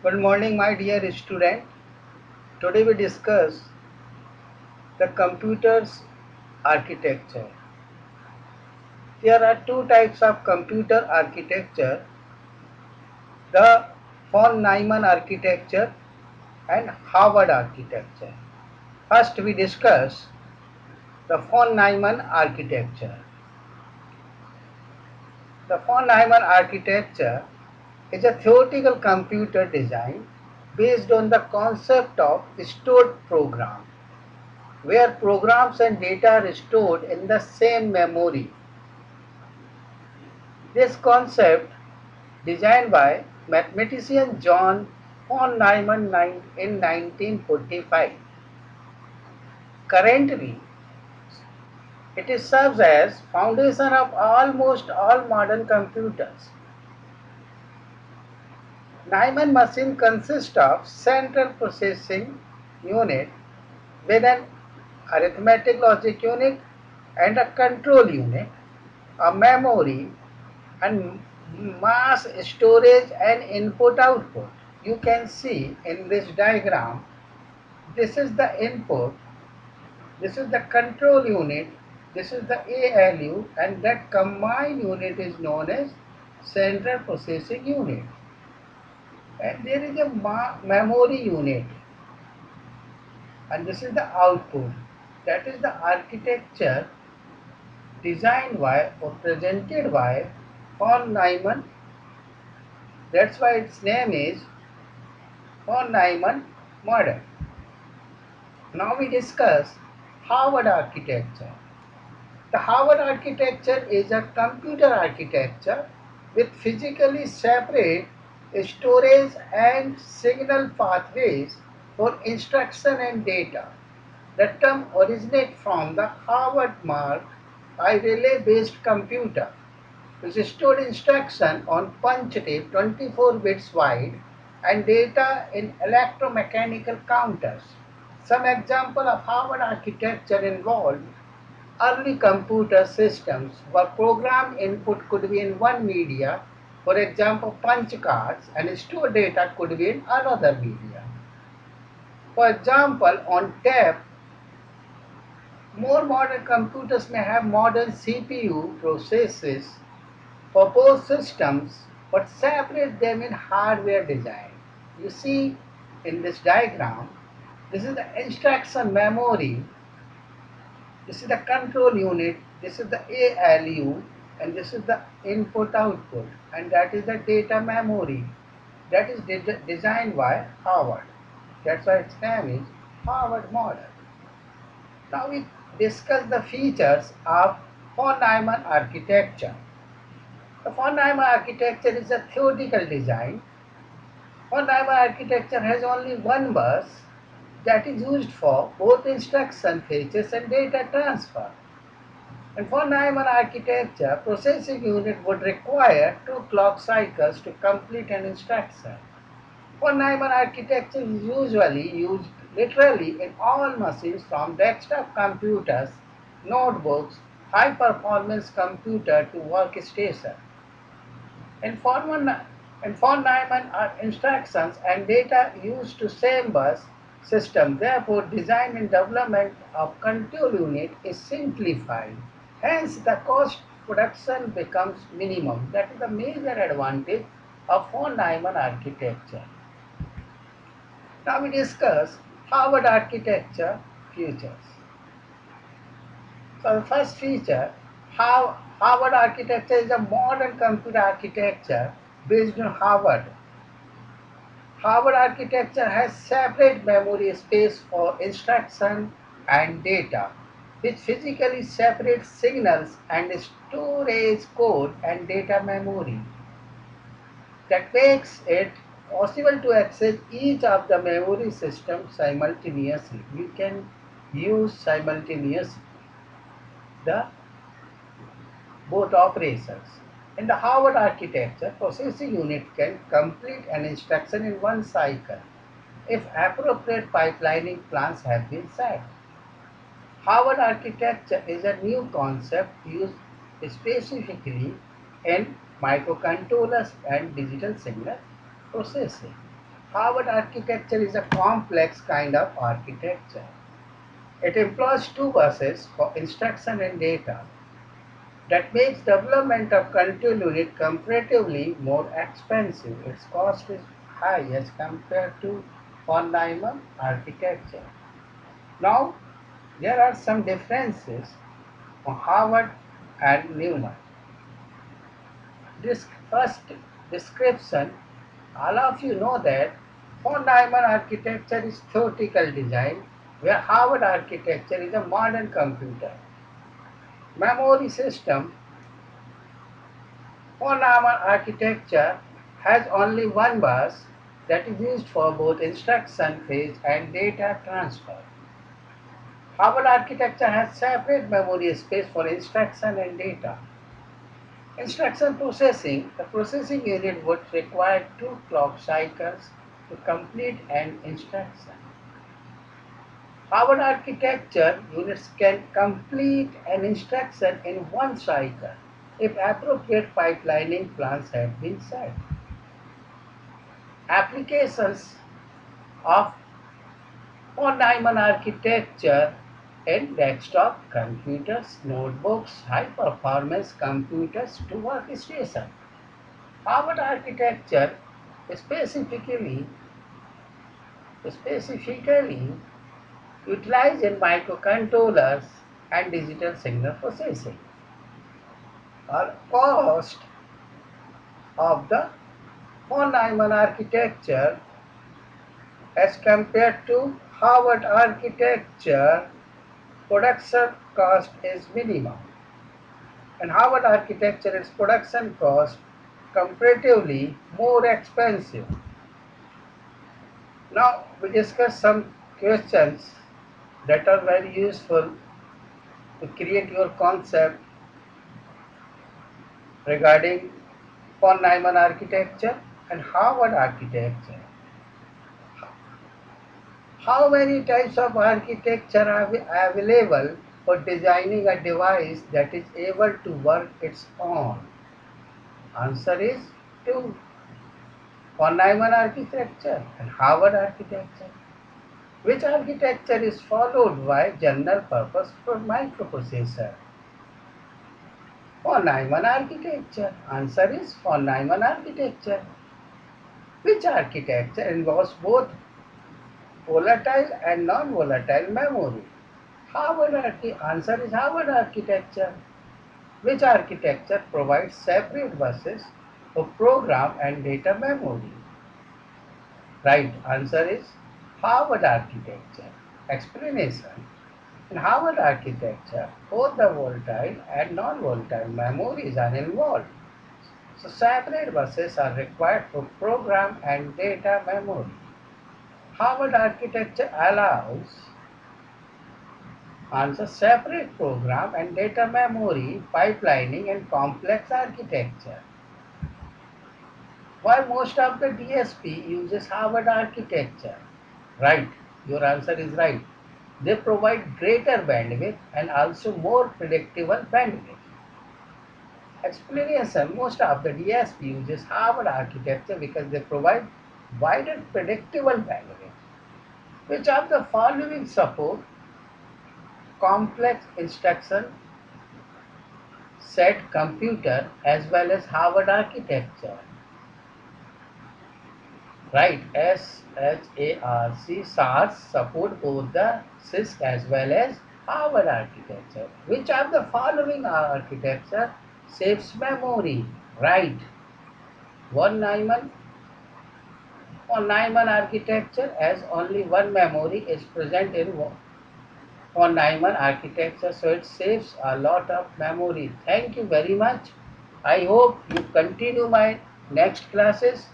Good morning, my dear student. Today we discuss the computer's architecture. There are two types of computer architecture, the von Neumann architecture and Harvard architecture. First we discuss the von Neumann architecture. The von Neumann architecture is a theoretical computer design based on the concept of stored program, where programs and data are stored in the same memory. This concept, designed by mathematician John von Neumann in 1945, currently it serves as foundation of almost all modern computers. Neumann machine consists of central processing unit with an arithmetic logic unit and a control unit, a memory, and mass storage and input output. You can see in this diagram, this is the input, this is the control unit, this is the ALU, and that combined unit is known as central processing unit. And there is a memory unit, and this is the output. That is the architecture designed by or presented by von Neumann. That's why its name is von Neumann model. Now we discuss Harvard architecture. The Harvard architecture is a computer architecture with physically separate storage and signal pathways for instruction and data. The term originates from the Harvard Mark I relay-based computer, which stored instruction on punch tape 24 bits wide and data in electromechanical counters. Some example of Harvard architecture involved early computer systems where program input could be in one media, for example punch cards, and stored data could be in another media. For example, on tape, more modern computers may have modern CPU processes for both systems but separate them in hardware design. You see in this diagram, this is the instruction memory, this is the control unit, this is the ALU, and this is the input output, and that is the data memory. That is designed by Harvard. That's why its name is Harvard model. Now we discuss the features of von Neumann architecture. The von Neumann architecture is a theoretical design. Von Neumann architecture has only one bus that is used for both instruction fetches and data transfer. And for Neumann architecture, processing unit would require 2 clock cycles to complete an instruction. For Neumann architecture is usually used literally in all machines from desktop computers, notebooks, high-performance computer to workstation. In for Neumann instructions and data used to same bus system. Therefore, design and development of control unit is simplified. Hence, the cost production becomes minimum. That is the major advantage of von Neumann architecture. Now we discuss Harvard architecture features. So the first feature, how Harvard architecture is a modern computer architecture based on Harvard. Harvard architecture has separate memory space for instruction and data, which physically separates signals and storage code and data memory. That makes it possible to access each of the memory systems simultaneously. You can use simultaneously the both operations. In the Harvard architecture, processing unit can complete an instruction in one cycle if appropriate pipelining plans have been set. Harvard architecture is a new concept used specifically in microcontrollers and digital signal processing. Harvard architecture is a complex kind of architecture. It employs two buses for instruction and data that makes development of control unit comparatively more expensive. Its cost is high as compared to von Neumann architecture. Now, there are some differences on Harvard and Neumann. This first description, all of you know that von Neumann architecture is theoretical design, where Harvard architecture is a modern computer. Memory system, von Neumann architecture has only one bus that is used for both instruction phase and data transfer. Harvard architecture has separate memory space for instruction and data. Instruction processing, the processing unit would require 2 clock cycles to complete an instruction. Harvard architecture units can complete an instruction in 1 cycle if appropriate pipelining plans have been set. Applications of von Neumann architecture in desktop computers, notebooks, high-performance computers to workstation. Harvard architecture specifically specifically utilized in microcontrollers and digital signal processing. Our cost of the von Neumann architecture as compared to Harvard architecture, production cost is minimum. And Harvard architecture is production cost comparatively more expensive. Now we discuss some questions that are very useful to create your concept regarding von Neumann architecture and Harvard architecture. How many types of architecture are available for designing a device that is able to work its own? Answer is 2. Von Neumann architecture and Harvard architecture. Which architecture is followed by general purpose for microprocessor? Von Neumann architecture. Answer is von Neumann architecture. Which architecture involves both volatile and non-volatile memory? Answer is Harvard architecture. Which architecture provides separate buses for program and data memory? Right answer is Harvard architecture. Explanation. In Harvard architecture, both the volatile and non-volatile memories are involved. So separate buses are required for program and data memory. Harvard architecture allows answer separate program and data memory, pipelining and complex architecture. While most of the DSP uses Harvard architecture, right, your answer is right. They provide greater bandwidth and also more predictable bandwidth. Explanation, most of the DSP uses Harvard architecture because they provide wider predictable bandwidth. Which of the following support complex instruction set computer as well as Harvard architecture? Right, SHARC support both the CISC as well as Harvard architecture. Which of the following architecture saves memory? Right, von Neumann von Neumann architecture as only one memory is present in von Neumann architecture, so it saves a lot of memory. Thank you very much. I hope you continue my next classes.